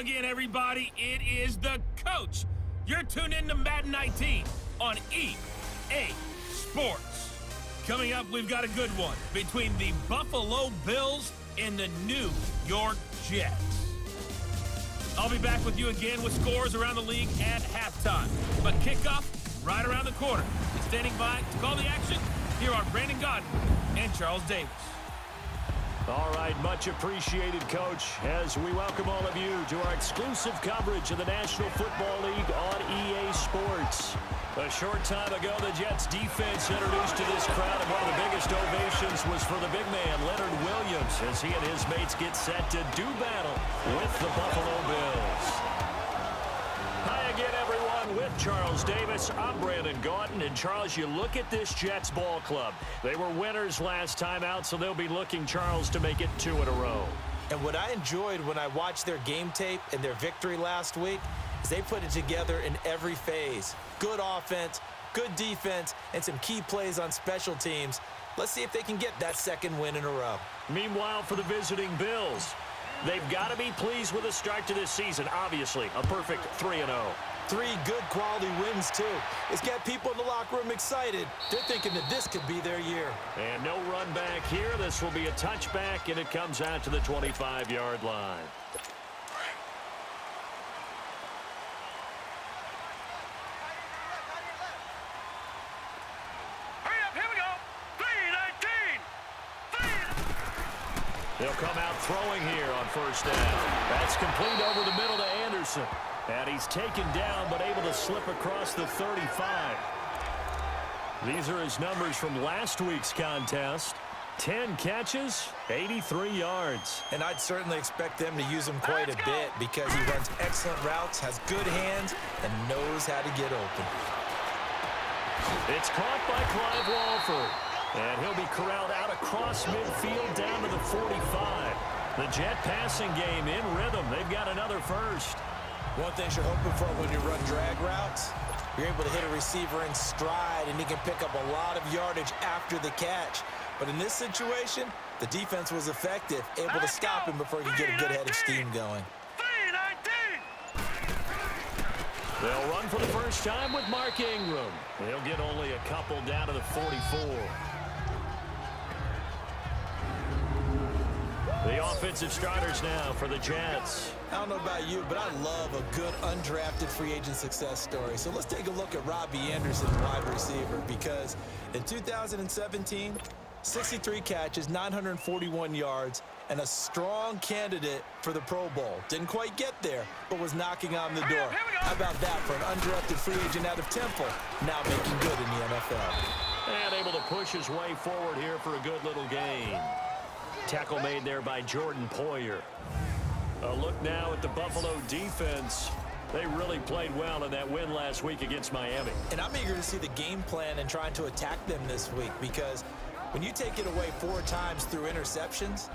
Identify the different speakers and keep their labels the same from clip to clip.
Speaker 1: again, everybody. It is the coach. You're tuned in to Madden 19 on EA Sports. Coming up, we've got a good one between the Buffalo Bills and the New York Jets. I'll be back with you again with scores around the league at halftime. But kickoff right around the corner. And standing by to call the action, here are Brandon Godden and Charles Davis.
Speaker 2: All right, much appreciated, Coach, as we welcome all of you to our exclusive coverage of the National Football League on EA Sports. A short time ago, the Jets defense introduced to this crowd, and one of the biggest ovations was for the big man, Leonard Williams, as he and his mates get set to do battle with the Buffalo Bills. Hi again, everyone, with Charles Davis. I'm Brandon Godden, and Charles, you look at this Jets ball club. They were winners last time out, so they'll be looking, Charles, to make it 2 in a row.
Speaker 3: And what I enjoyed when I watched their game tape and their victory last week is they put it together in every phase. Good offense, good defense, and some key plays on special teams. Let's see if they can get that second win in a row.
Speaker 2: Meanwhile, for the visiting Bills, they've got to be pleased with the start to this season. Obviously, a perfect 3-0.
Speaker 3: 3 good quality wins, too. It's got people in the locker room excited. They're thinking that this could be their year.
Speaker 2: And no run back here. This will be a touchback, and it comes out to the 25-yard line. They'll come out throwing here on first down. That's complete over the middle to Anderson. And he's taken down but able to slip across the 35. These are his numbers from last week's contest. 10 catches, 83 yards.
Speaker 3: And I'd certainly expect them to use him quite a bit because he runs excellent routes, has good hands, and knows how to get open.
Speaker 2: It's caught by Clive Walford. And he'll be corralled out across midfield down to the 45. The Jet passing game in rhythm. They've got another first.
Speaker 3: One thing you're hoping for when you run drag routes, you're able to hit a receiver in stride, and he can pick up a lot of yardage after the catch. But in this situation, the defense was effective, able to stop him before he could get a good head of steam going.
Speaker 2: They'll run for the first time with Mark Ingram. He'll get only a couple down to the 44. The offensive starters now for the Jets.
Speaker 3: I don't know about you, but I love a good undrafted free agent success story. So let's take a look at Robbie Anderson, wide receiver, because in 2017, 63 catches, 941 yards, and a strong candidate for the Pro Bowl. Didn't quite get there, but was knocking on the door. How about that for an undrafted free agent out of Temple, now making good in the NFL.
Speaker 2: And able to push his way forward here for a good little gain. Tackle made there by Jordan Poyer. A look now at the Buffalo defense. They really played well in that win last week against Miami.
Speaker 3: And I'm eager to see the game plan and trying to attack them this week, because when you take it away 4 times through interceptions,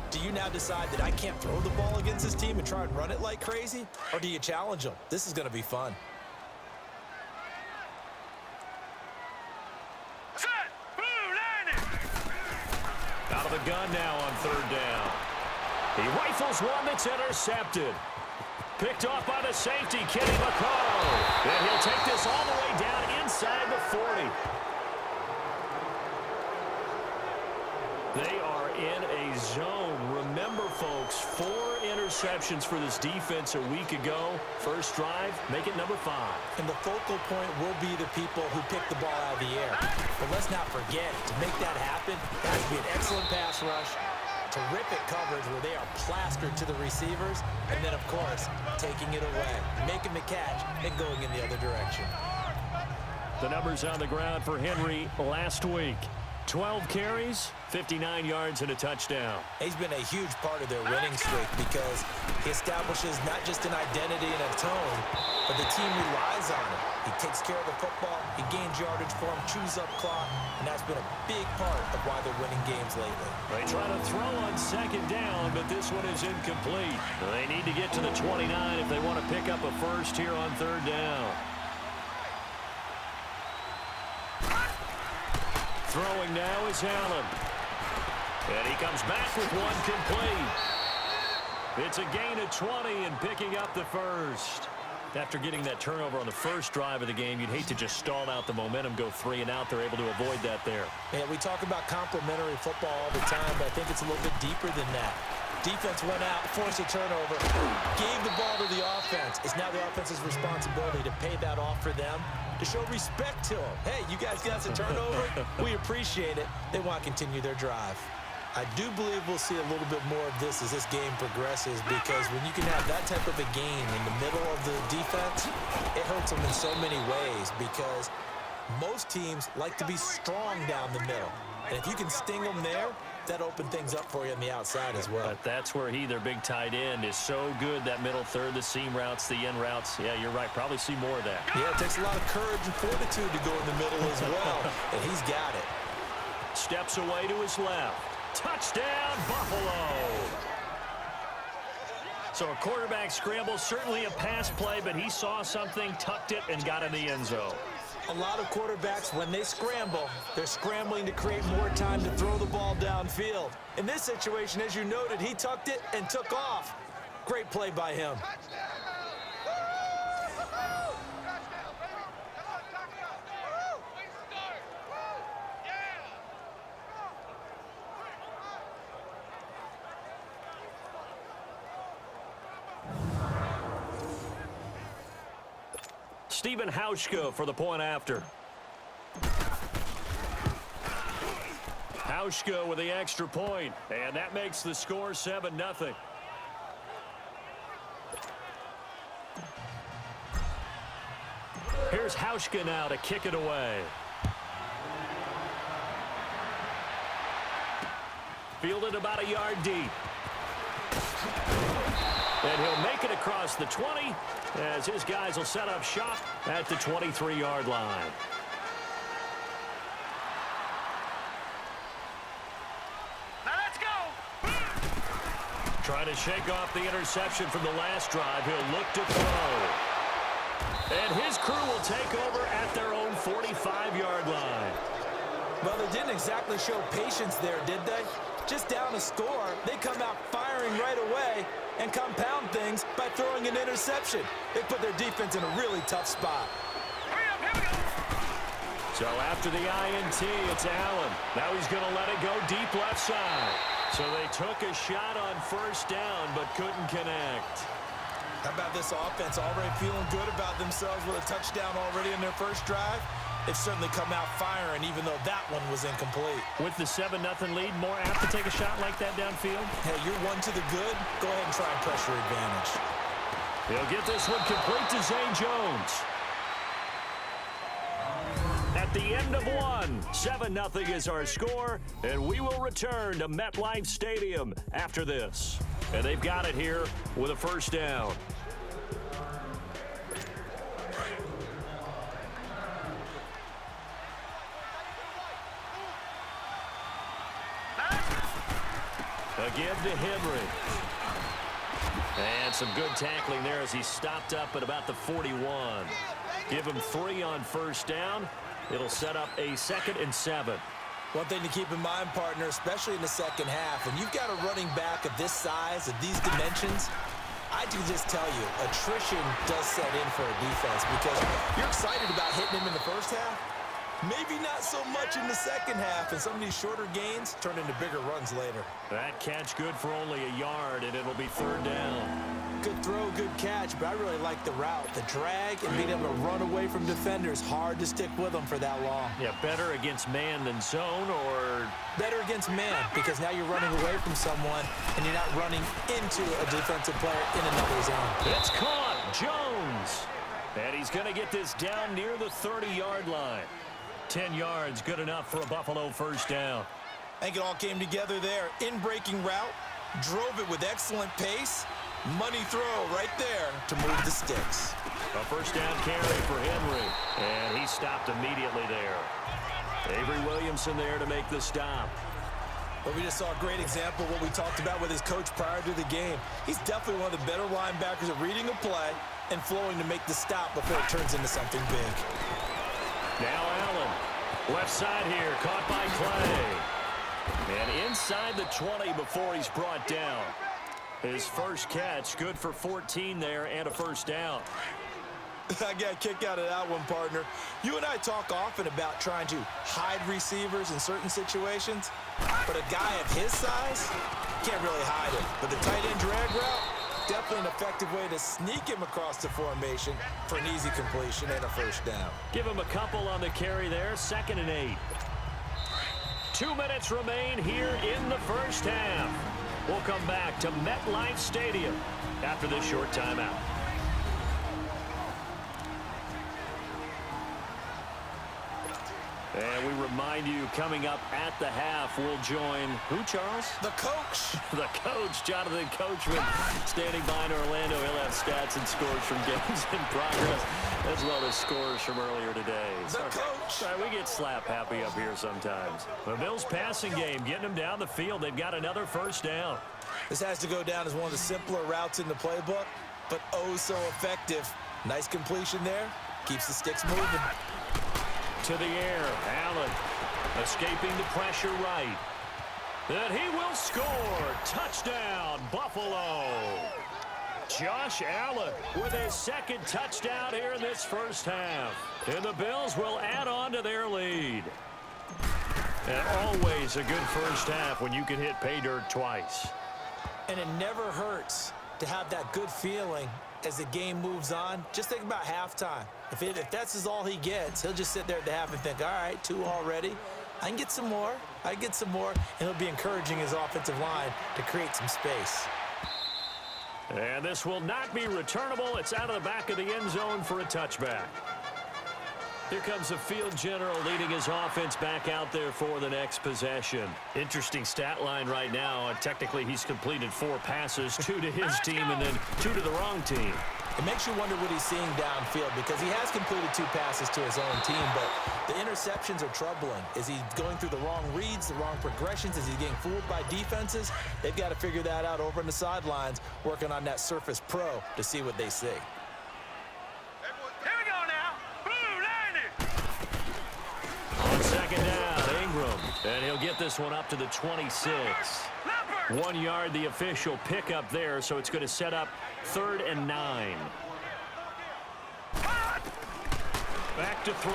Speaker 3: do you now decide that I can't throw the ball against this team and try and run it like crazy? Or do you challenge them? This is going to be fun.
Speaker 2: Out of the gun now on 3rd down. He rifles one that's intercepted. Picked off by the safety, Kenny McCall. And he'll take this all the way down inside the 40. They are in a zone. Remember, folks, 4 interceptions for this defense a week ago. First drive, make it number 5.
Speaker 3: And the focal point will be the people who pick the ball out of the air. But let's not forget, to make that happen, there has to be an excellent pass rush, terrific coverage where they are plastered to the receivers, and then, of course, taking it away, making the catch, and going in the other direction.
Speaker 2: The numbers on the ground for Henry last week. 12 carries, 59 yards, and a touchdown.
Speaker 3: He's been a huge part of their winning streak because he establishes not just an identity and a tone, but the team relies on him. He takes care of the football, he gains yardage for him, chews up clock, and that's been a big part of why they're winning games lately.
Speaker 2: They try to throw on 2nd down, but this one is incomplete. They need to get to the 29 if they want to pick up a first here on 3rd down. Throwing now is Allen. And he comes back with one complete. It's a gain of 20 and picking up the first. After getting that turnover on the first drive of the game, you'd hate to just stall out the momentum, go 3 and out. They're able to avoid that there.
Speaker 3: Man, we talk about complementary football all the time, but I think it's a little bit deeper than that. Defense went out, forced a turnover, gave the ball to the offense. It's now the offense's responsibility to pay that off for them, to show respect to them. Hey, you guys got us a turnover. We appreciate it. They want to continue their drive. I do believe we'll see a little bit more of this as this game progresses, because when you can have that type of a game in the middle of the defense, it hurts them in so many ways, because most teams like to be strong down the middle. And if you can sting them there, that opens things up for you on the outside as well.
Speaker 2: But that's where their big tight end, is so good, that middle third, the seam routes, the end routes. Yeah, you're right. Probably see more of that.
Speaker 3: Yeah, it takes a lot of courage and fortitude to go in the middle as well, and he's got it.
Speaker 2: Steps away to his left. Touchdown, Buffalo. So a quarterback scramble, certainly a pass play, but he saw something, tucked it, and got in the end zone.
Speaker 3: A lot of quarterbacks, when they scramble, they're scrambling to create more time to throw the ball downfield. In this situation, as you noted, he tucked it and took off. Great play by him.
Speaker 2: Stephen Hauschka for the point after. Hauschka with the extra point, and that makes the score 7-0. Here's Hauschka now to kick it away. Fielded about a yard deep. And he'll make it across the 20 as his guys will set up shop at the 23-yard line.
Speaker 1: Now let's go.
Speaker 2: Trying to shake off the interception from the last drive. He'll look to throw. And his crew will take over at their own 45-yard line.
Speaker 3: Well, they didn't exactly show patience there, did they? Just down a score, they come out firing right away and compound things by throwing an interception. They put their defense in a really tough spot.
Speaker 2: So after the INT, it's Allen. Now he's going to let it go deep left side. So they took a shot on first down but couldn't connect.
Speaker 3: How about this offense already feeling good about themselves with a touchdown already in their first drive? They've certainly come out firing, even though that one was incomplete.
Speaker 2: With the 7-0 lead, more apt to take a shot like that downfield?
Speaker 3: Hey, you're one to the good. Go ahead and try and pressure advantage.
Speaker 2: He'll get this one complete to Zay Jones. At the end of one, 7-0 is our score, and we will return to MetLife Stadium after this. And they've got it here with a first down. Again to Henry. And some good tackling there as he stopped up at about the 41. Give him 3 on first down. It'll set up a 2nd and 7.
Speaker 3: One thing to keep in mind, partner, especially in the second half, when you've got a running back of this size, of these dimensions, I can just tell you, attrition does set in for a defense, because you're excited about hitting him in the first half. Maybe not so much in the second half, and some of these shorter gains turn into bigger runs later.
Speaker 2: That catch good for only a yard, and it'll be 3rd down.
Speaker 3: Good throw, good catch, but I really like the route. The drag and being able to run away from defenders, hard to stick with them for that long.
Speaker 2: Yeah, better against man than zone, or...
Speaker 3: Better against man, because now you're running away from someone, and you're not running into a defensive player in another zone.
Speaker 2: It's caught, Jones. And he's going to get this down near the 30-yard line. 10 yards, good enough for a Buffalo first down.
Speaker 3: I think it all came together there. In-breaking route, drove it with excellent pace. Money throw right there to move the sticks.
Speaker 2: A first down carry for Henry, and he stopped immediately there. Avery Williamson there to make the stop.
Speaker 3: But we just saw a great example of what we talked about with his coach prior to the game. He's definitely one of the better linebackers at reading a play and flowing to make the stop before it turns into something big.
Speaker 2: Now Allen, left side here, caught by Clay. And inside the 20 before he's brought down. His first catch, good for 14 there and a first down.
Speaker 3: I got a kick out of that one, partner. You and I talk often about trying to hide receivers in certain situations, but a guy of his size can't really hide it. But the tight end drag route, definitely an effective way to sneak him across the formation for an easy completion and a first down.
Speaker 2: Give him a couple on the carry there, 2nd and 8. 2 minutes remain here in the first half. We'll come back to MetLife Stadium after this short timeout. And we remind you, coming up at the half, we'll join who, Charles?
Speaker 3: The coach.
Speaker 2: The coach, Jonathan Coachman, standing by in Orlando. He'll have stats and scores from games in progress, as well as scores from earlier today.
Speaker 3: The coach.
Speaker 2: Sorry, we get slap happy up here sometimes. The Bills passing game, getting them down the field. They've got another first down.
Speaker 3: This has to go down as one of the simpler routes in the playbook, but oh so effective. Nice completion there. Keeps the sticks moving.
Speaker 2: To the air, Allen escaping the pressure right. And he will score. Touchdown, Buffalo. Josh Allen with his second touchdown here in this first half. And the Bills will add on to their lead. And always a good first half when you can hit pay dirt twice.
Speaker 3: And it never hurts to have that good feeling as the game moves on. Just think about halftime. If that's all he gets, he'll just sit there at the half and think, all right, 2 already. I can get some more. I can get some more. And he'll be encouraging his offensive line to create some space.
Speaker 2: And this will not be returnable. It's out of the back of the end zone for a touchback. Here comes the field general leading his offense back out there for the next possession. Interesting stat line right now. Technically, he's completed 4 passes, 2 to his team and then 2 to the wrong team.
Speaker 3: It makes you wonder what he's seeing downfield because he has completed 2 passes to his own team, but the interceptions are troubling. Is he going through the wrong reads, the wrong progressions? Is he getting fooled by defenses? They've got to figure that out over on the sidelines, working on that Surface Pro to see what they see.
Speaker 2: On second down, Ingram, and he'll get this one up to the 26. 1 yard, the official pickup there, so it's going to set up 3rd and 9. Back to throw.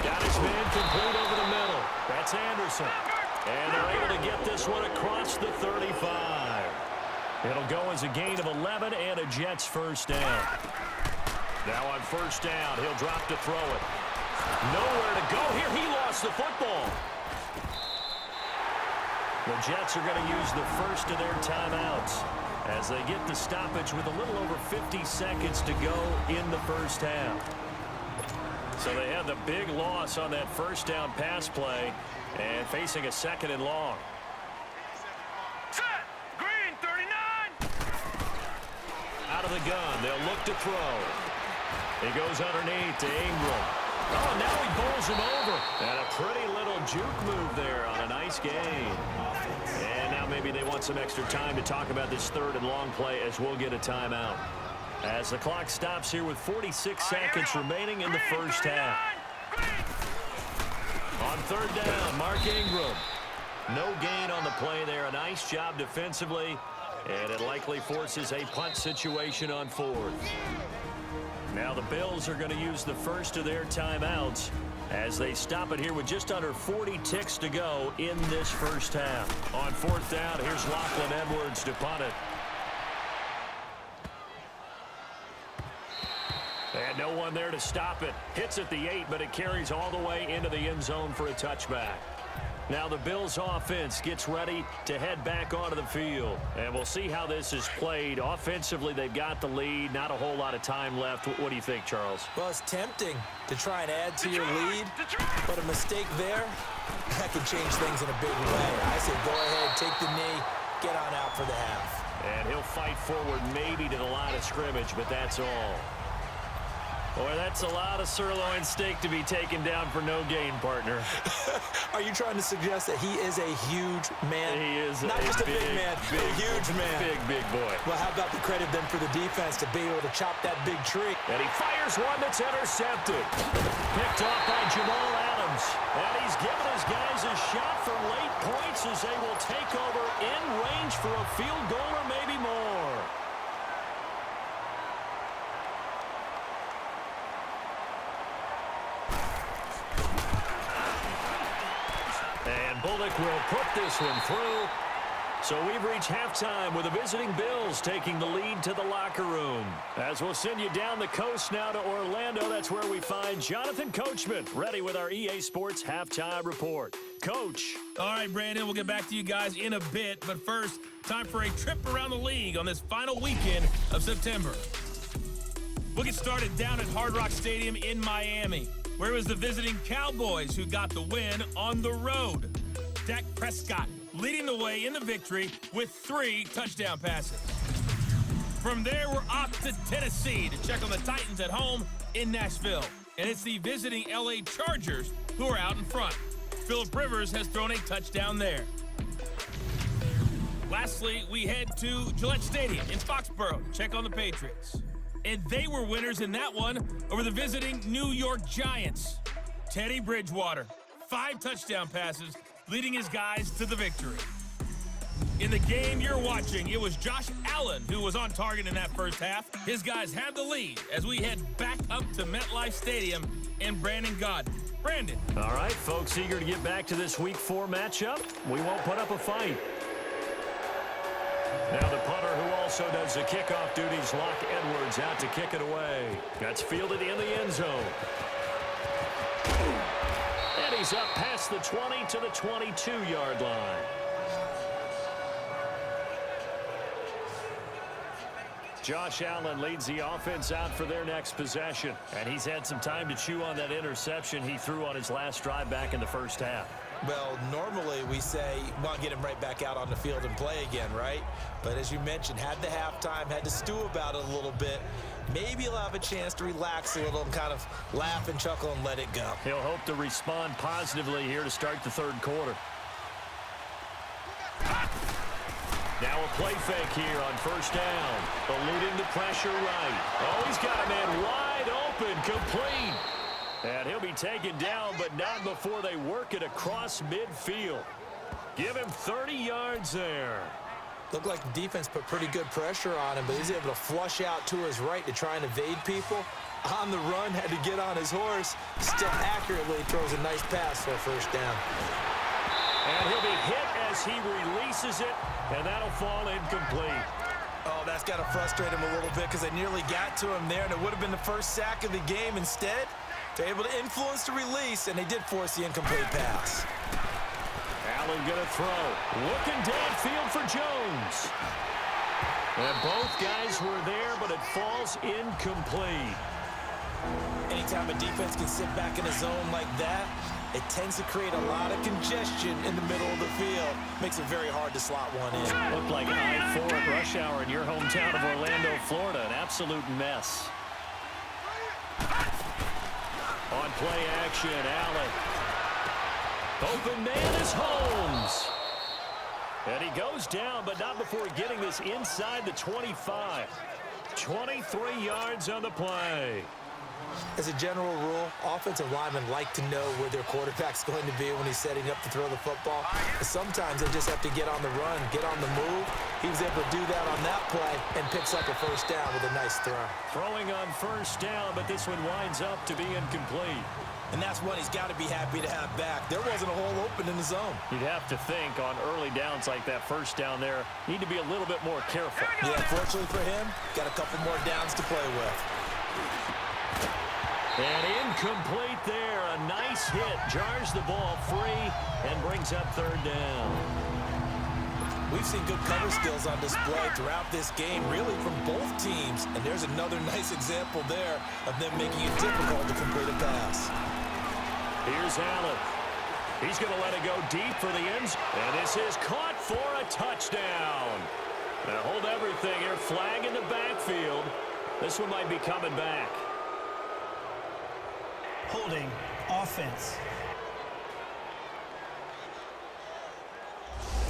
Speaker 2: Got his man complete over the middle. That's Anderson. And they're able to get this one across the 35. It'll go as a gain of 11 and a Jets first down. Now on first down, he'll drop to throw it. Nowhere to go here. He lost the football. The Jets are going to use the first of their timeouts as they get the stoppage with a little over 50 seconds to go in the first half. So they had the big loss on that first down pass play and facing a 2nd and long.
Speaker 1: Set. Green, 39.
Speaker 2: Out of the gun. They'll look to throw. He goes underneath to Ingram. Oh, now he bowls him over. And a pretty little juke move there on a nice gain. And now maybe they want some extra time to talk about this 3rd and long play as we'll get a timeout. As the clock stops here with 46 seconds remaining in the first half. On 3rd down, Mark Ingram. No gain on the play there. A nice job defensively. And it likely forces a punt situation on 4th. Now the Bills are going to use the first of their timeouts as they stop it here with just under 40 ticks to go in this first half. On 4th down, here's Lachlan Edwards to punt it. And no one there to stop it. Hits at the 8, but it carries all the way into the end zone for a touchback. Now the Bills offense gets ready to head back onto the field. And we'll see how this is played. Offensively, they've got the lead. Not a whole lot of time left. What do you think, Charles?
Speaker 3: Well, it's tempting to try and add to your lead, but a mistake there, that can change things in a big way. I say go ahead, take the knee, get on out for the half.
Speaker 2: And he'll fight forward maybe to the line of scrimmage, but that's all. Boy, that's a lot of sirloin steak to be taken down for no gain, partner.
Speaker 3: Are you trying to suggest that he is a huge man?
Speaker 2: He is
Speaker 3: not just a big man,
Speaker 2: big,
Speaker 3: a huge man.
Speaker 2: Big boy.
Speaker 3: Well, how about the credit then for the defense to be able to chop that big tree?
Speaker 2: And he fires one that's intercepted. Picked off by Jamal Adams. Jones. And he's given his guys a shot for late points as they will take over in range for a field goal or maybe more. And Bullock will put this one through. So we've reached halftime with the visiting Bills taking the lead to the locker room. As we'll send you down the coast now to Orlando, that's where we find Jonathan Coachman ready with our EA Sports halftime report. Coach.
Speaker 1: All right, Brandon, we'll get back to you guys in a bit. But first, time for a trip around the league on this final weekend of September. We'll get started down at Hard Rock Stadium in Miami, where it was the visiting Cowboys who got the win on the road. Dak Prescott leading the way in the victory with 3 touchdown passes. From there, we're off to Tennessee to check on the Titans at home in Nashville. And it's the visiting LA Chargers who are out in front. Phillip Rivers has thrown a touchdown there. Lastly, we head to Gillette Stadium in Foxborough to check on the Patriots. And they were winners in that one over the visiting New York Giants. Teddy Bridgewater, 5 touchdown passes, leading his guys to the victory. In the game you're watching, it was Josh Allen who was on target in that first half. His guys have the lead as we head back up to MetLife Stadium and Brandon Godden. Brandon.
Speaker 2: All right, folks, eager to get back to this Week 4 matchup. We won't put up a fight. Now the punter who also does the kickoff duties, Locke Edwards, out to kick it away. That's fielded in the end zone. And he's up past the 20 to the 22-yard line. Josh Allen leads the offense out for their next possession. And he's had some time to chew on that interception he threw on his last drive back in the first half.
Speaker 3: Well, normally we say, well, get him right back out on the field and play again, right? But as you mentioned, had the halftime, had to stew about it a little bit. Maybe he'll have a chance to relax a little and kind of laugh and chuckle and let it go.
Speaker 2: He'll hope to respond positively here to start the third quarter. Now a play fake here on first down. Eluding the pressure right. Oh, he's got a man wide open, complete. And he'll be taken down, but not before they work it across midfield. Give him 30 yards there.
Speaker 3: Looked like the defense put pretty good pressure on him, but he's able to flush out to his right to try and evade people. On the run, had to get on his horse. Still accurately throws a nice pass for a first down.
Speaker 2: And he'll be hit as he releases it, and that'll fall incomplete.
Speaker 3: Oh, that's got to frustrate him a little bit because they nearly got to him there, and it would have been the first sack of the game. Instead, they're able to influence the release, and they did force the incomplete pass.
Speaker 2: Allen gonna throw. Looking downfield for Jones. And both guys were there, but it falls incomplete.
Speaker 3: Anytime a defense can sit back in a zone like that, it tends to create a lot of congestion in the middle of the field. Makes it very hard to slot one in.
Speaker 2: Looked like I-4 at rush hour in your hometown of Orlando, Florida. An absolute mess. On play action, Allen. Open man is Holmes. And he goes down, but not before getting this inside the 25. 23 yards on the play.
Speaker 3: As a general rule, offensive linemen like to know where their quarterback's going to be when he's setting up to throw the football. But sometimes they just have to get on the run, get on the move. He was able to do that on that play and picks up a first down with a nice throw.
Speaker 2: Throwing on first down, but this one winds up to be incomplete.
Speaker 3: And that's one he's got to be happy to have back. There wasn't a hole open in the zone.
Speaker 2: You'd have to think on early downs like that first down there, need to be a little bit more careful.
Speaker 3: Yeah, fortunately for him, got a couple more downs to play with.
Speaker 2: And incomplete there. A nice hit. Jars the ball free and brings up third down.
Speaker 3: We've seen good cover skills on display throughout this game, really from both teams. And there's another nice example there of them making it difficult to complete a pass.
Speaker 2: Here's Allen. He's going to let it go deep for the end zone. And this is caught for a touchdown. Now hold everything here. Flag in the backfield. This one might be coming back.
Speaker 4: Holding offense.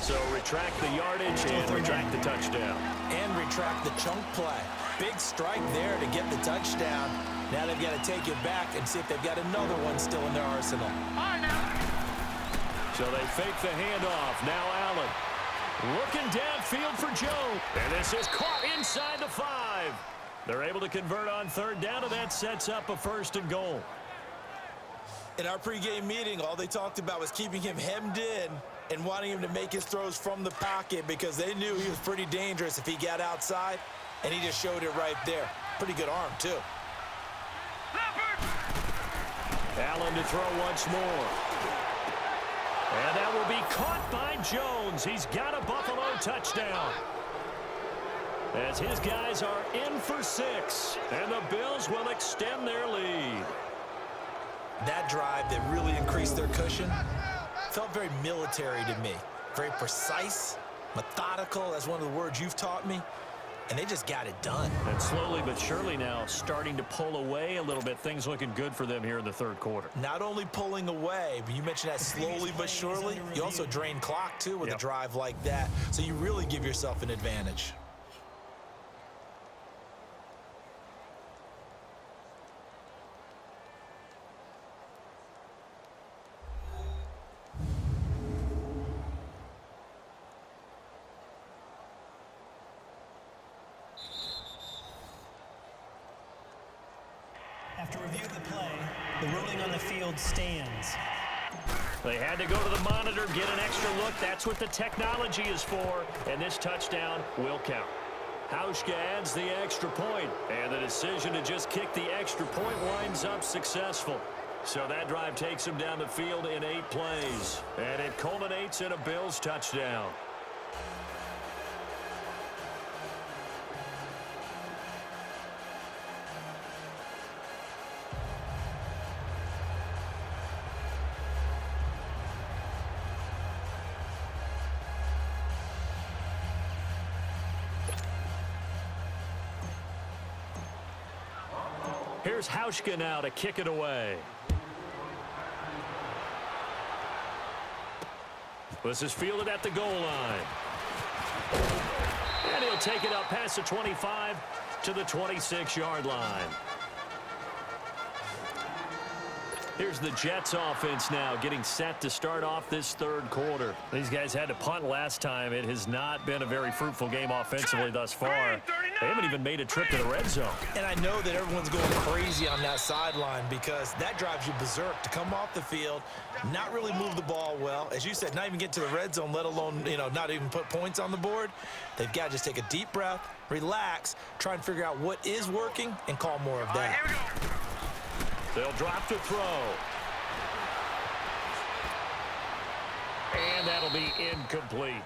Speaker 2: So retract the yardage and retract the touchdown.
Speaker 3: And retract the chunk play. Big strike there to get the touchdown. Now they've got to take it back and see if they've got another one still in their arsenal.
Speaker 2: So they fake the handoff. Now Allen looking downfield for Joe. And this is caught inside the 5. They're able to convert on third down, and that sets up a 1st and goal.
Speaker 3: In our pregame meeting, all they talked about was keeping him hemmed in and wanting him to make his throws from the pocket because they knew he was pretty dangerous if he got outside, and he just showed it right there. Pretty good arm, too.
Speaker 2: Allen to throw once more. And that will be caught by Jones. He's got a Buffalo touchdown. As his guys are in for 6, and the Bills will extend their lead.
Speaker 3: That drive that really increased their cushion felt very military to me. Very precise, methodical. That's one of the words you've taught me. And they just got it done.
Speaker 2: And slowly but surely now starting to pull away a little bit. Things looking good for them here in the 3rd quarter.
Speaker 3: Not only pulling away, but you mentioned that slowly but surely. You also drain clock, too, with a drive like that. So you really give yourself an advantage.
Speaker 4: After review of the play, the ruling on the field stands.
Speaker 2: They had to go to the monitor, get an extra look. That's what the technology is for, and this touchdown will count. Hauschka adds the extra point, and the decision to just kick the extra point winds up successful. So that drive takes him down the field in 8 plays, and it culminates in a Bills touchdown. Here's Hauschka now to kick it away. This is fielded at the goal line. And he'll take it up past the 25 to the 26-yard line. Here's the Jets offense now getting set to start off this 3rd quarter. These guys had to punt last time. It has not been a very fruitful game offensively thus far. They haven't even made a trip to the red zone. And
Speaker 3: I know that everyone's going crazy on that sideline because that drives you berserk to come off the field, not really move the ball well. As you said, not even get to the red zone, let alone, not even put points on the board. They've got to just take a deep breath, relax, try and figure out what is working, and call more of that.
Speaker 2: They'll drop to throw. And that'll be incomplete.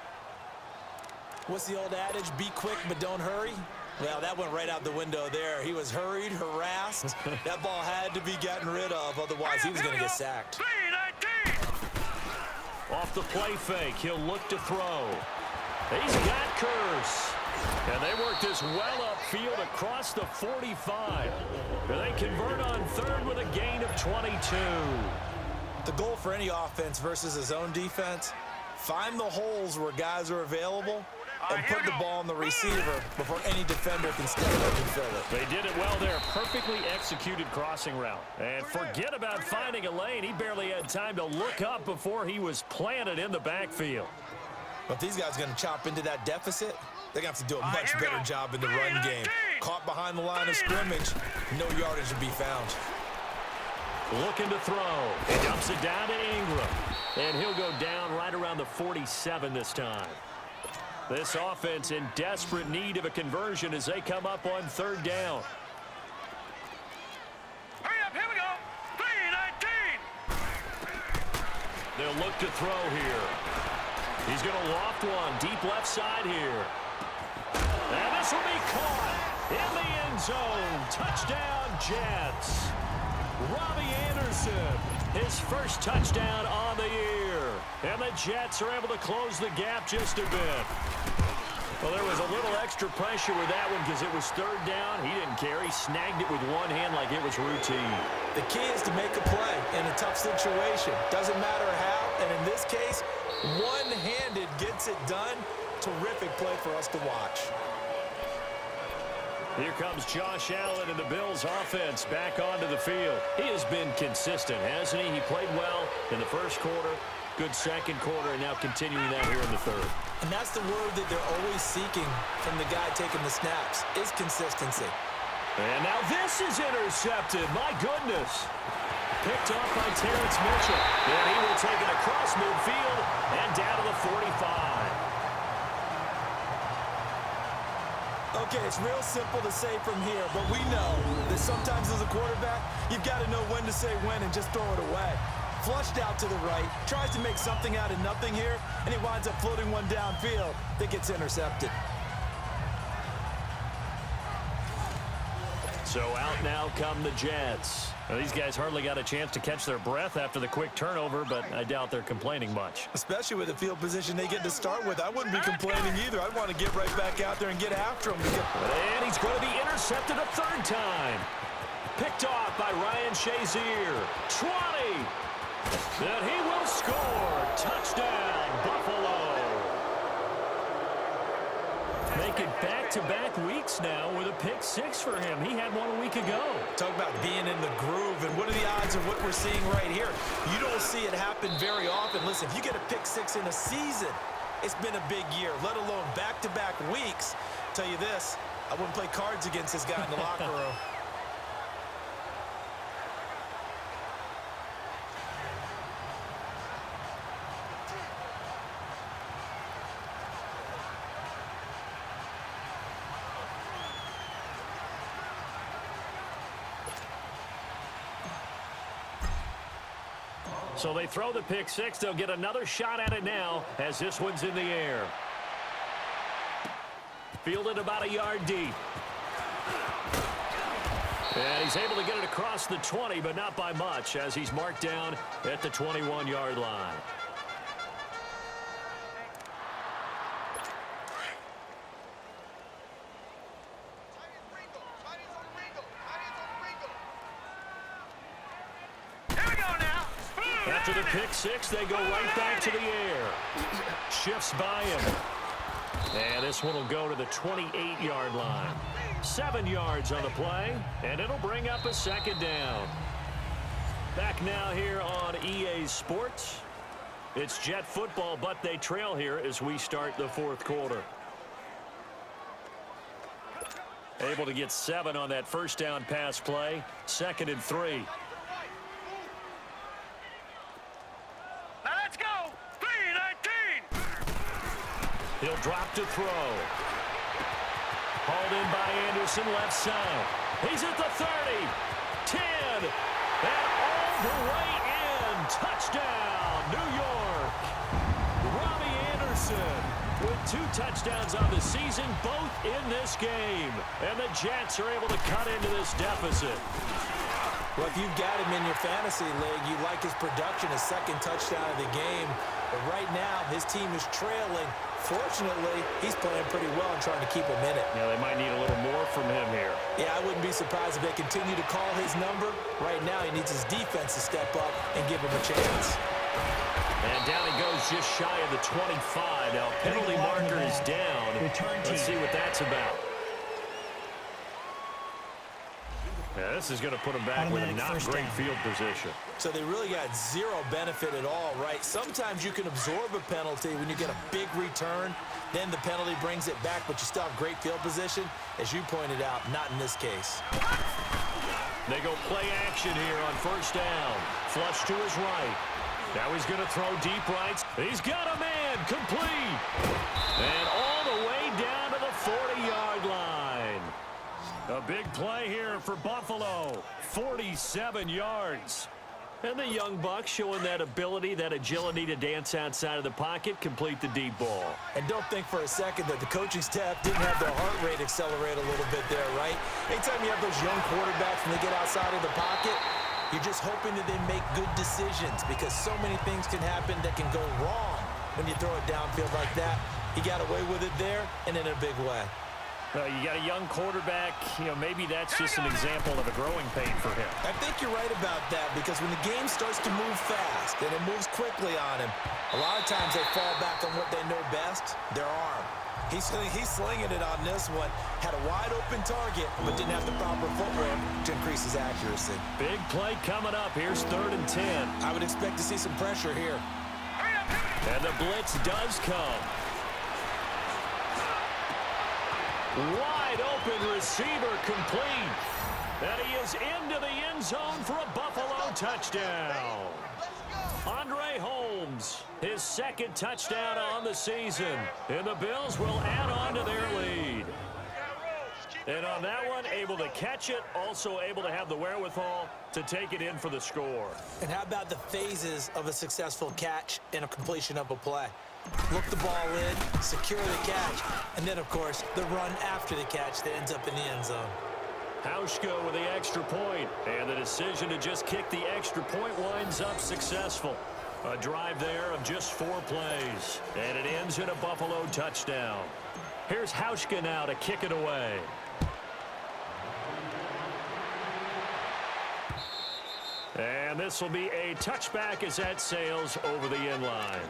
Speaker 3: What's the old adage? Be quick, but don't hurry. Well, that went right out the window there. He was hurried, harassed. That ball had to be gotten rid of, otherwise he was going to get sacked.
Speaker 2: Off the play fake, he'll look to throw. He's got Curse. And they work this well upfield across the 45. And they convert on 3rd with a gain of 22.
Speaker 3: The goal for any offense versus his own defense, find the holes where guys are available and put the ball on the receiver before any defender can step up and fill it.
Speaker 2: They did it well there. Perfectly executed crossing route. And forget about finding a lane. He barely had time to look up before he was planted in the backfield.
Speaker 3: But if these guys are going to chop into that deficit, they're going to have to do a much better job in the run game. Caught behind the line of scrimmage, no yardage to be found.
Speaker 2: Looking to throw. He dumps it down to Ingram. And he'll go down right around the 47 this time. This offense in desperate need of a conversion as they come up on 3rd down.
Speaker 5: Hurry up, here we go. 3-19.
Speaker 2: They'll look to throw here. He's going to loft one deep left side here. And this will be caught in the end zone. Touchdown, Jets. Robbie Anderson, his first touchdown on the year. And the Jets are able to close the gap just a bit. Well, there was a little extra pressure with that one because it was 3rd down. He didn't care. He snagged it with one hand like it was routine.
Speaker 3: The key is to make a play in a tough situation. Doesn't matter how, and in this case, one-handed gets it done. Terrific play for us to watch.
Speaker 2: Here comes Josh Allen and the Bills offense back onto the field. He has been consistent, hasn't he? He played well in the first quarter, good second quarter, and now continuing that here in the third.
Speaker 3: And that's the word that they're always seeking from the guy taking the snaps, is consistency.
Speaker 2: And now this is intercepted. My goodness. Picked off by Terrence Mitchell. And he will take it across midfield and down to the 45.
Speaker 3: Okay, it's real simple to say from here, but we know that sometimes as a quarterback, you've got to know when to say when and just throw it away. Flushed out to the right, tries to make something out of nothing here, and he winds up floating one downfield that gets intercepted.
Speaker 2: So out now come the Jets. Well, these guys hardly got a chance to catch their breath after the quick turnover, but I doubt they're complaining much.
Speaker 3: Especially with the field position they get to start with. I wouldn't be complaining either. I'd want to get right back out there and get after him.
Speaker 2: And he's going to be intercepted a third time. Picked off by Ryan Shazier. 20. And he will score. Touchdown, Buffalo. Making back-to-back weeks now with a pick six for him. He had one a week ago.
Speaker 3: Talk about being in the groove, and what are the odds of what we're seeing right here? You don't see it happen very often. Listen, if you get a pick six in a season, it's been a big year, let alone back-to-back weeks. Tell you this, I wouldn't play cards against this guy in the locker room.
Speaker 2: So they throw the pick six. They'll get another shot at it now as this one's in the air. Fielded about a yard deep. And he's able to get it across the 20, but not by much as he's marked down at the 21-yard line. After the pick six, they go right back to the air. Shifts by him. And this one will go to the 28-yard line. 7 yards on the play, and it'll bring up a second down. Back now here on EA Sports. It's Jet football, but they trail here as we start the fourth quarter. Able to get 7 on that first down pass play. 2nd and 3. He'll drop to throw. Hauled in by Anderson, left side. He's at the 30, 10, and all the way in. Touchdown, New York. Robbie Anderson with 2 touchdowns on the season, both in this game. And the Jets are able to cut into this deficit.
Speaker 3: Well, if you've got him in your fantasy league, you like his production, his 2nd touchdown of the game. But right now, his team is trailing. Fortunately, he's playing pretty well and trying to keep him in it.
Speaker 2: Yeah, they might need a little more from him here.
Speaker 3: Yeah, I wouldn't be surprised if they continue to call his number. Right now, he needs his defense to step up and give him a chance.
Speaker 2: And down he goes just shy of the 25. Now, penalty marker is down. Let's see what that's about. Yeah, this is going to put him back with a not great field position.
Speaker 3: So they really got zero benefit at all, right? Sometimes you can absorb a penalty when you get a big return. Then the penalty brings it back, but you still have great field position. As you pointed out, not in this case.
Speaker 2: They go play action here on first down. Flush to his right. Now he's going to throw deep right. He's got a man complete. And all the way down to the 40-yard line. A big play here for Buffalo. 47 yards. And the young buck showing that ability, that agility to dance outside of the pocket, complete the deep ball.
Speaker 3: And don't think for a second that the coaching staff didn't have their heart rate accelerate a little bit there, right? Anytime you have those young quarterbacks and they get outside of the pocket, you're just hoping that they make good decisions because so many things can happen that can go wrong when you throw it downfield like that. He got away with it there and in a big way.
Speaker 2: You got a young quarterback, maybe that's just an example of a growing pain for him.
Speaker 3: I think you're right about that because when the game starts to move fast and it moves quickly on him, a lot of times they fall back on what they know best, their arm. He's slinging it on this one. Had a wide-open target, but didn't have the proper footwork to increase his accuracy.
Speaker 2: Big play coming up. Here's 3rd and 10.
Speaker 3: I would expect to see some pressure here.
Speaker 2: And the blitz does come. Wide open receiver complete. And he is into the end zone for a Buffalo touchdown. Andre Holmes, his 2nd touchdown on the season. And the Bills will add on to their lead. And on that one, able to catch it, also able to have the wherewithal to take it in for the score.
Speaker 3: And how about the phases of a successful catch and a completion of a play? Look the ball in, secure the catch, and then, of course, the run after the catch that ends up in the end zone.
Speaker 2: Hauschka with the extra point, and the decision to just kick the extra point winds up successful. A drive there of just 4 plays, and it ends in a Buffalo touchdown. Here's Hauschka now to kick it away. And this will be a touchback as that sails over the end line.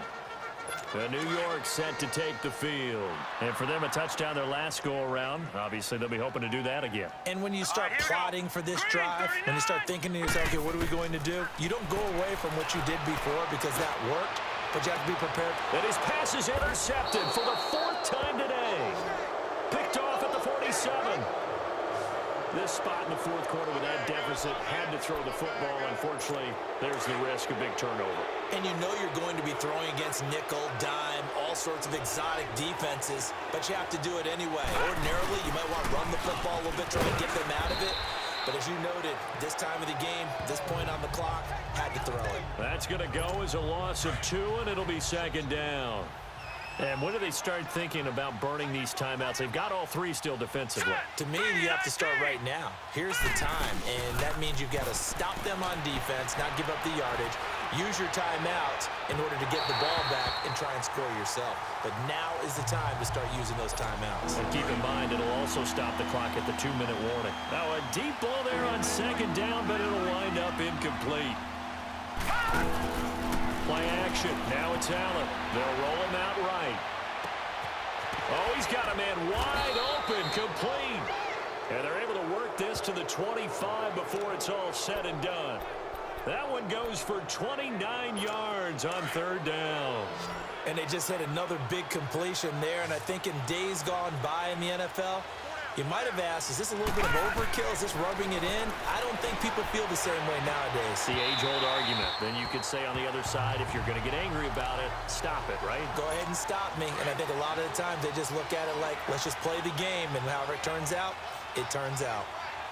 Speaker 2: New York set to take the field. And for them, a touchdown their last go-around. Obviously, they'll be hoping to do that again.
Speaker 3: And when you start plotting for this drive, when you start thinking to yourself, okay, what are we going to do? You don't go away from what you did before because that worked, but you have to be prepared.
Speaker 2: And his pass is intercepted for the 4th time today. Picked off at the 47. This spot in the 4th quarter with that deficit, had to throw the football. Unfortunately, there's the risk of big turnover.
Speaker 3: And you know you're going to be throwing against nickel, dime, all sorts of exotic defenses, but you have to do it anyway. Ordinarily, you might want to run the football a little bit, try to get them out of it. But as you noted, this time of the game, this point on the clock, had to throw it.
Speaker 2: That's going to go as a loss of 2, and it'll be 2nd down. And when do they start thinking about burning these timeouts? They've got all 3 still defensively.
Speaker 3: To me, you have to start right now. Here's the time, and that means you've got to stop them on defense, not give up the yardage, use your timeouts in order to get the ball back and try and score yourself. But now is the time to start using those timeouts.
Speaker 2: And keep in mind, it'll also stop the clock at the 2-minute warning. Now, a deep ball there on 2nd down, but it'll wind up incomplete. Play action. Now it's Allen. They'll roll him out right. Oh, he's got a man wide open, complete. And they're able to work this to the 25 before it's all said and done. That one goes for 29 yards on 3rd down.
Speaker 3: And they just had another big completion there, and I think in days gone by in the NFL, you might have asked, is this a little bit of overkill? Is this rubbing it in? I don't think people feel the same way nowadays.
Speaker 2: The age-old argument. Then you could say on the other side, if you're going to get angry about it, stop it, right?
Speaker 3: Go ahead and stop me. And I think a lot of the times they just look at it like, let's just play the game, and however it turns out, it turns out.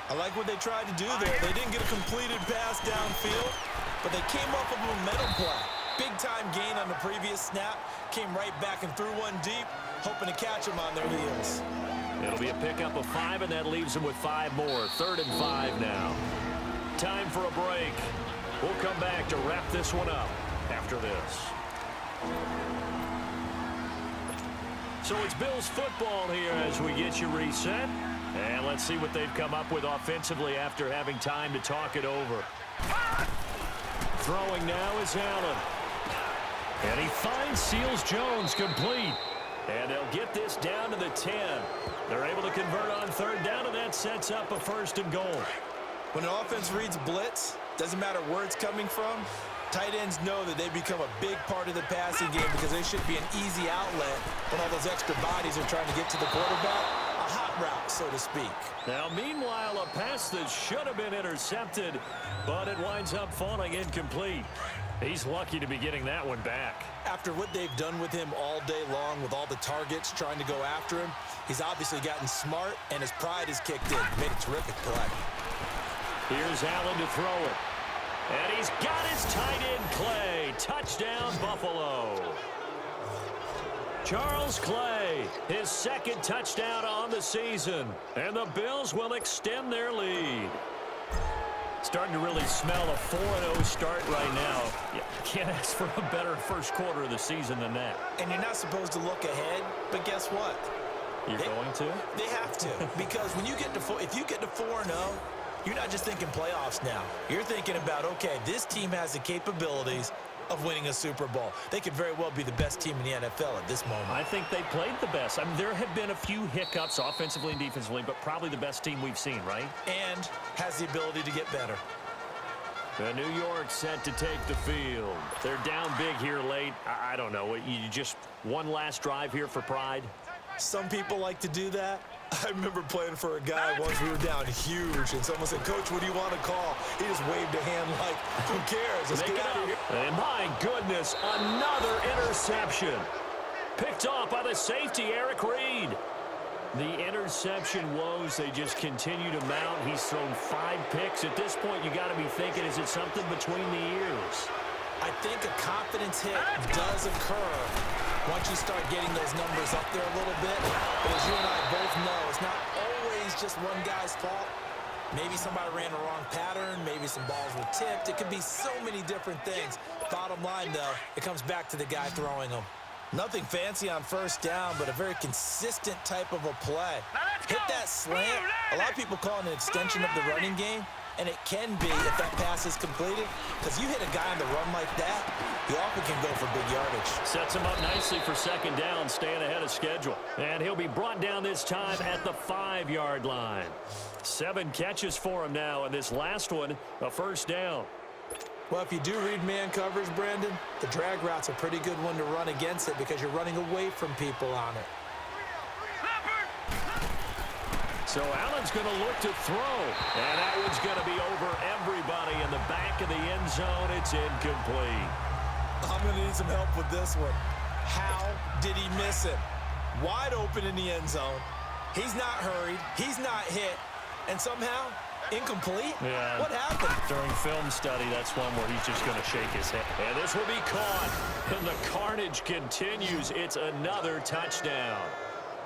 Speaker 3: I like what they tried to do there. They didn't get a completed pass downfield, but they came off of a momentum play. Big-time gain on the previous snap, came right back and threw one deep, hoping to catch them on their heels.
Speaker 2: It'll be a pickup of 5, and that leaves them with 5 more. 3rd and 5 now. Time for a break. We'll come back to wrap this one up after this. So it's Bills football here as we get you reset. And let's see what they've come up with offensively after having time to talk it over. Throwing now is Allen. And he finds Seals-Jones complete. And they'll get this down to the 10. They're able to convert on 3rd down, and that sets up a 1st and goal.
Speaker 3: When an offense reads blitz, doesn't matter where it's coming from, tight ends know that they become a big part of the passing game because they should be an easy outlet when all those extra bodies are trying to get to the quarterback. A hot route, so to speak.
Speaker 2: Now, meanwhile, a pass that should have been intercepted, but it winds up falling incomplete. He's lucky to be getting that one back.
Speaker 3: After what they've done with him all day long with all the targets trying to go after him, he's obviously gotten smart, and his pride is kicked in. Made a terrific play.
Speaker 2: Here's Allen to throw it. And he's got his tight end Clay. Touchdown, Buffalo. Charles Clay, his 2nd touchdown on the season. And the Bills will extend their lead. Starting to really smell a 4-0 start right now. You can't ask for a better 1st quarter of the season than that.
Speaker 3: And you're not supposed to look ahead, but guess what?
Speaker 2: You're going to?
Speaker 3: They have to, because when you get to if you get to 4-0, you're not just thinking playoffs now. You're thinking about, okay, this team has the capabilities of winning a Super Bowl. They could very well be the best team in the NFL at this moment.
Speaker 2: I think they played the best. I mean, there have been a few hiccups offensively and defensively, but probably the best team we've seen, right?
Speaker 3: And has the ability to get better.
Speaker 2: The New York set to take the field. They're down big here late. I don't know. You just one last drive here for pride?
Speaker 3: Some people like to do that. I remember playing for a guy once. We were down huge, and someone said, "Coach, what do you want to call?" He just waved a hand like, "Who cares? Let's get out of here."
Speaker 2: And my goodness, another interception. Picked off by the safety, Eric Reed. The interception woes, they just continue to mount. He's thrown 5 picks. At this point, you got to be thinking, is it something between the ears?
Speaker 3: I think a confidence hit does occur once you start getting those numbers up there a little bit. But as you and I both know, it's not always just one guy's fault. Maybe somebody ran the wrong pattern. Maybe some balls were tipped. It could be so many different things. Bottom line, though, it comes back to the guy throwing them. Nothing fancy on first down, but a very consistent type of a play. Hit that slant. A lot of people call it an extension of the running game, and it can be if that pass is completed, because you hit a guy on the run like that, he often can go for big yardage.
Speaker 2: Sets him up nicely for second down, staying ahead of schedule. And he'll be brought down this time at the 5-yard line. 7 catches for him now, and this last one, a first down.
Speaker 3: Well, if you do read man coverage, Brandon, the drag route's a pretty good one to run against it because you're running away from people on it.
Speaker 2: So Allen's going to look to throw, and that one's going to be over everybody in the back of the end zone. It's incomplete.
Speaker 3: I'm going to need some help with this one. How did he miss him? Wide open in the end zone. He's not hurried. He's not hit. And somehow, incomplete?
Speaker 2: Yeah.
Speaker 3: What happened?
Speaker 2: During film study, that's one where he's just going to shake his head. And this will be caught. And the carnage continues. It's another touchdown.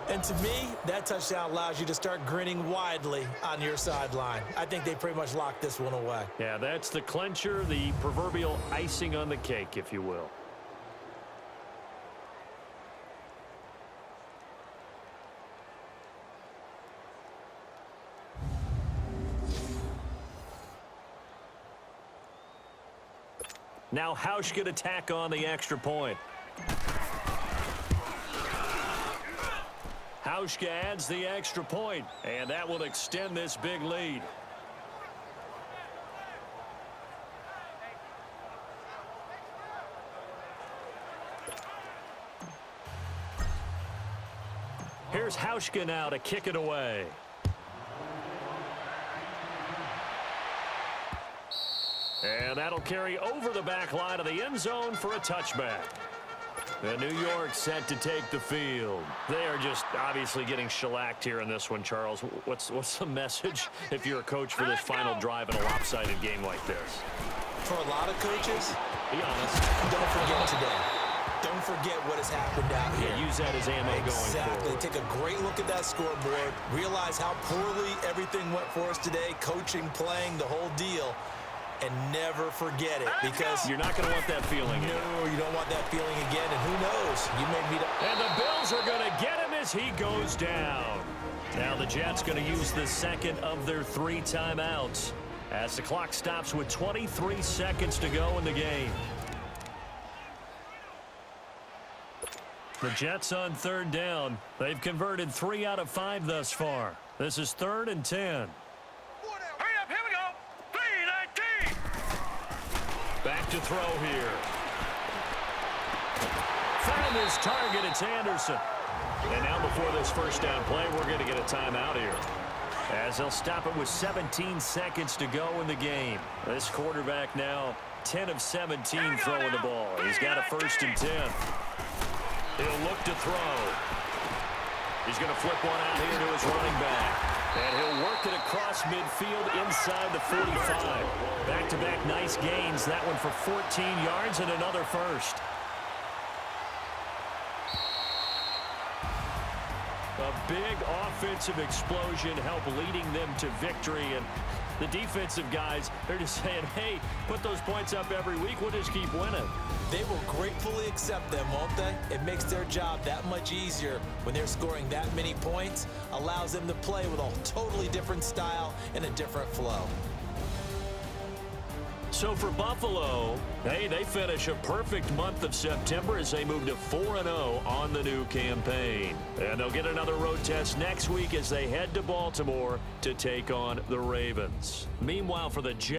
Speaker 3: And to me, that touchdown allows you to start grinning widely on your sideline. I think they pretty much locked this one away.
Speaker 2: Yeah, that's the clincher, the proverbial icing on the cake, if you will. Now Hausch could attack on the extra point. Hauschka adds the extra point, and that will extend this big lead. Here's Hauschka now to kick it away. And that'll carry over the back line of the end zone for a touchback. The New York set to take the field. They are just obviously getting shellacked here in this one, Charles. What's the message if you're a coach for this final drive in a lopsided game like this?
Speaker 3: For a lot of coaches,
Speaker 2: Be honest.
Speaker 3: don't forget today. Don't forget what has happened out here.
Speaker 2: Yeah, use that as ammo going
Speaker 3: Exactly.
Speaker 2: forward.
Speaker 3: Take a great look at that scoreboard. Realize how poorly everything went for us today. Coaching, playing, the whole deal. And never forget it, because
Speaker 2: You're not going to want that feeling.
Speaker 3: no, you don't want that feeling again. And who knows? You may meet up.
Speaker 2: And the Bills are going to get him as he goes down. Now the Jets going to use the second of their 3 timeouts as the clock stops with 23 seconds to go in the game. The Jets on third down. They've converted 3 out of 5 thus far. This is 3rd and 10.
Speaker 5: Hurry up, here we go. 3-19.
Speaker 2: Back to throw here. Found his target. It's Anderson. And now before this first down play, we're going to get a timeout here, as they'll stop it with 17 seconds to go in the game. This quarterback now 10 of 17 throwing the ball. He's got a 1st and 10. He'll look to throw. He's going to flip one out here to his running back. And he'll work it across midfield inside the 45. Back-to-back nice gains. That one for 14 yards and another 1st. A big offensive explosion helped leading them to victory. And the defensive guys, they're just saying, hey, put those points up every week. We'll just keep winning.
Speaker 3: They will gratefully accept them, won't they? It makes their job that much easier when they're scoring that many points. Allows them to play with a totally different style and a different flow.
Speaker 2: So for Buffalo, hey, they finish a perfect month of September as they move to 4-0 on the new campaign. And they'll get another road test next week as they head to Baltimore to take on the Ravens. Meanwhile, for the Jets,